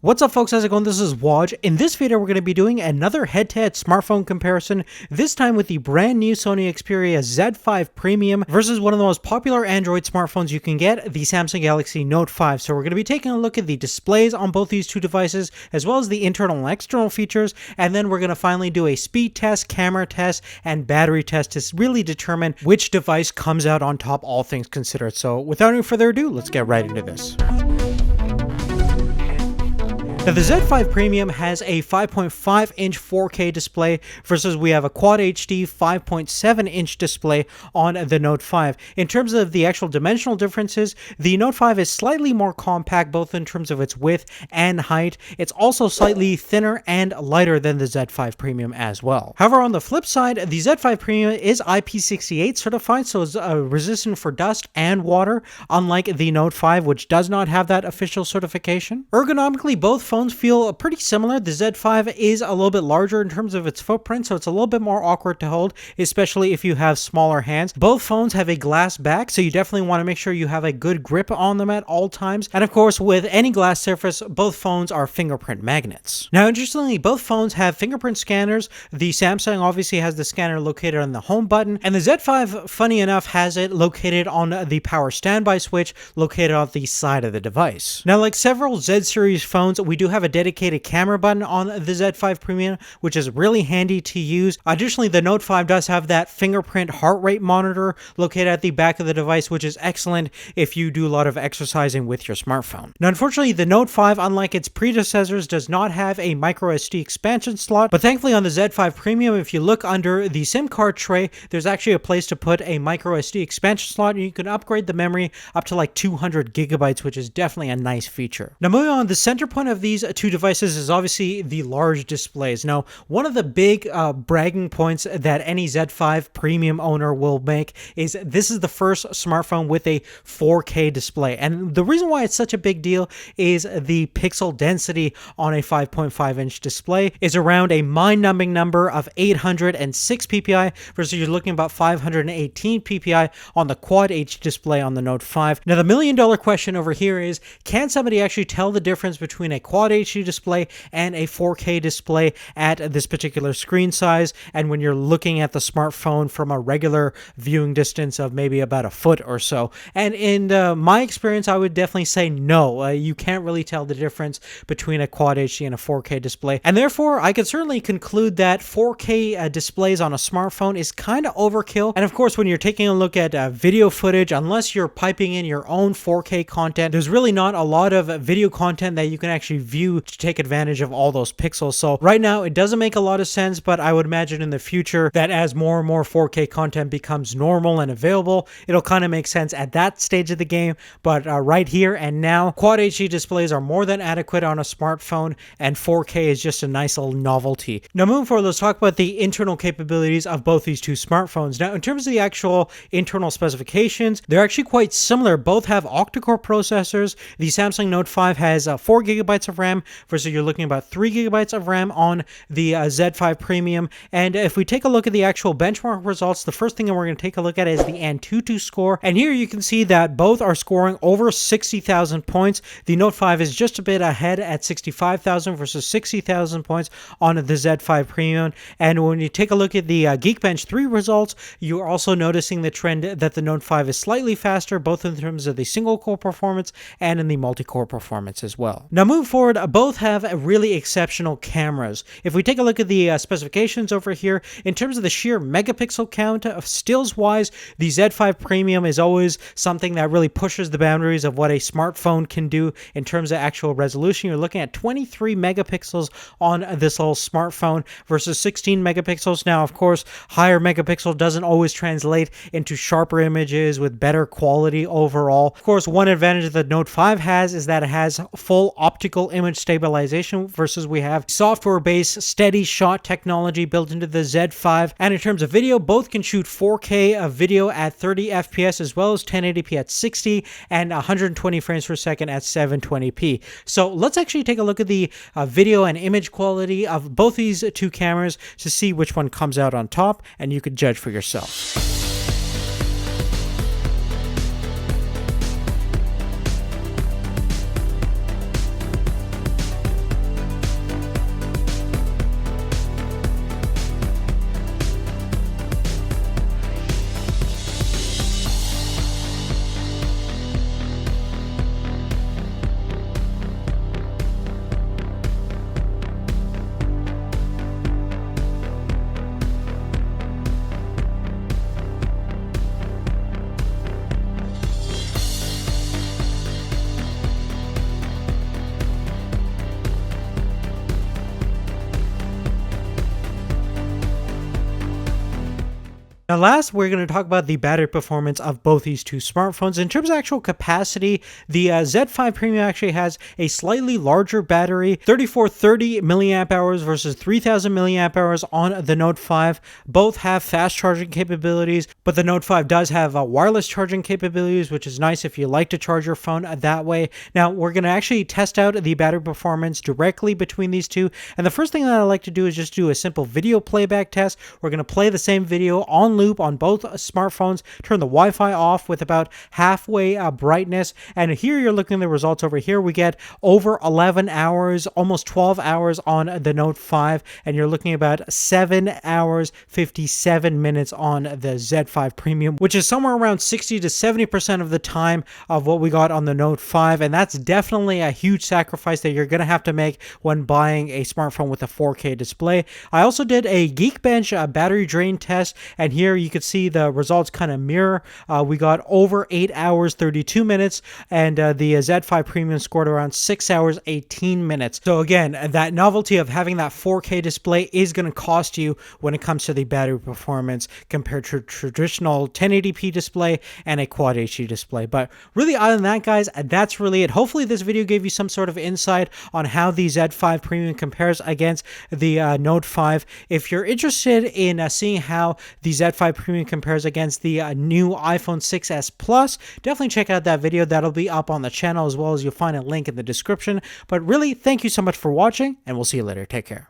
What's up folks, how's it going? This is Waj. In this video we're going to be doing another head-to-head smartphone comparison, this time with the brand new Sony Xperia Z5 Premium versus one of the most popular Android smartphones you can get, the Samsung Galaxy Note 5. So we're going to be taking a look at the displays on both these two devices, as well as the internal and external features, and then we're going to finally do a speed test, camera test, and battery test to really determine which device comes out on top, all things considered. So without any further ado, let's get right into this. Now, the Z5 Premium has a 5.5-inch 4K display versus we have a Quad HD 5.7-inch display on the Note 5. In terms of the actual dimensional differences, the Note 5 is slightly more compact, both in terms of its width and height. It's also slightly thinner and lighter than the Z5 Premium as well. However, on the flip side, the Z5 Premium is IP68 certified, so it's resistant for dust and water, unlike the Note 5, which does not have that official certification. Ergonomically, both phones feel pretty similar. The Z5 is a little bit larger in terms of its footprint, so it's a little bit more awkward to hold, especially if you have smaller hands. Both phones have a glass back, so you definitely want to make sure you have a good grip on them at all times. And of course, with any glass surface, both phones are fingerprint magnets. Now, interestingly, both phones have fingerprint scanners. The Samsung obviously has the scanner located on the home button, and the Z5, funny enough, has it located on the power standby switch located on the side of the device. Now, like several Z series phones, we do have a dedicated camera button on the Z5 Premium, which is really handy to use. Additionally, the Note 5 does have that fingerprint heart rate monitor located at the back of the device, which is excellent if you do a lot of exercising with your smartphone. Now, unfortunately, the Note 5, unlike its predecessors, does not have a micro SD expansion slot, but thankfully on the Z5 Premium, if you look under the SIM card tray, there's actually a place to put a micro SD expansion slot, and you can upgrade the memory up to like 200 gigabytes, which is definitely a nice feature. Now, moving on, the center point of these two devices is obviously the large displays. Now, one of the big bragging points that any Z5 Premium owner will make is this is the first smartphone with a 4K display. And the reason why it's such a big deal is the pixel density on a 5.5-inch display is around a mind-numbing number of 806 ppi versus you're looking about 518 ppi on the Quad HD display on the Note 5. Now, the million-dollar question over here is, can somebody actually tell the difference between a Quad HD display and a 4K display at this particular screen size, and when you're looking at the smartphone from a regular viewing distance of maybe about a foot or so? And in my experience, I would definitely say no. You can't really tell the difference between a Quad HD and a 4K display, and therefore I could certainly conclude that 4K displays on a smartphone is kind of overkill. And of course, when you're taking a look at video footage, unless you're piping in your own 4K content, there's really not a lot of video content that you can actually view to take advantage of all those pixels. So right now it doesn't make a lot of sense, but I would imagine in the future that as more and more 4K content becomes normal and available, it'll kind of make sense at that stage of the game. But right here and now, Quad HD displays are more than adequate on a smartphone, and 4K is just a nice little novelty. Now, moving forward, let's talk about the internal capabilities of both these two smartphones. Now, in terms of the actual internal specifications, they're actually quite similar. Both have octa-core processors. The Samsung Note 5 has 4 gigabytes of RAM versus you're looking about 3 gigabytes of RAM on the Z5 Premium. And if we take a look at the actual benchmark results, the first thing that we're going to take a look at is the Antutu score. And here you can see that both are scoring over 60,000 points. The Note 5 is just a bit ahead at 65,000 versus 60,000 points on the Z5 Premium. And when you take a look at the Geekbench 3 results, you're also noticing the trend that the Note 5 is slightly faster, both in terms of the single core performance and in the multi-core performance as well. Now, moving forward, both have really exceptional cameras. If we take a look at the specifications over here, in terms of the sheer megapixel count of stills wise, the Z5 Premium is always something that really pushes the boundaries of what a smartphone can do in terms of actual resolution. You're looking at 23 megapixels on this little smartphone versus 16 megapixels. Now, of course, higher megapixel doesn't always translate into sharper images with better quality overall. Of course, one advantage that the Note 5 has is that it has full optical image stabilization versus we have software-based steady shot technology built into the Z5. And in terms of video, both can shoot 4K video at 30 FPS as well as 1080p at 60 and 120 frames per second at 720p. So let's actually take a look at the video and image quality of both these two cameras to see which one comes out on top, and you could judge for yourself. Now, last, we're going to talk about the battery performance of both these two smartphones. In terms of actual capacity, the Z5 Premium actually has a slightly larger battery, 3430 milliamp hours versus 3000 milliamp hours on the Note 5. Both have fast charging capabilities, but the Note 5 does have wireless charging capabilities, which is nice if you like to charge your phone that way. Now, we're going to actually test out the battery performance directly between these two. And the first thing that I like to do is just do a simple video playback test. We're going to play the same video on loop on both smartphones, turn the Wi-Fi off with about halfway brightness, and here you're looking at the results. Over here we get over 11 hours, almost 12 hours on the Note 5, and you're looking about 7 hours 57 minutes on the Z5 Premium, which is somewhere around 60 to 70% of the time of what we got on the Note 5, and that's definitely a huge sacrifice that you're going to have to make when buying a smartphone with a 4K display. I also did a Geekbench battery drain test, and here you could see the results kind of mirror. We got over 8 hours 32 minutes, and the Z5 Premium scored around 6 hours 18 minutes. So again, that novelty of having that 4K display is going to cost you when it comes to the battery performance compared to traditional 1080p display and a Quad HD display. But really, other than that, guys, that's really it. Hopefully this video gave you some sort of insight on how the Z5 Premium compares against the Note 5. If you're interested in seeing how the Z5 Premium compares against the new iPhone 6s Plus, definitely check out that video. That'll be up on the channel, as well as you'll find a link in the description. But really, thank you so much for watching, and we'll see you later. Take care.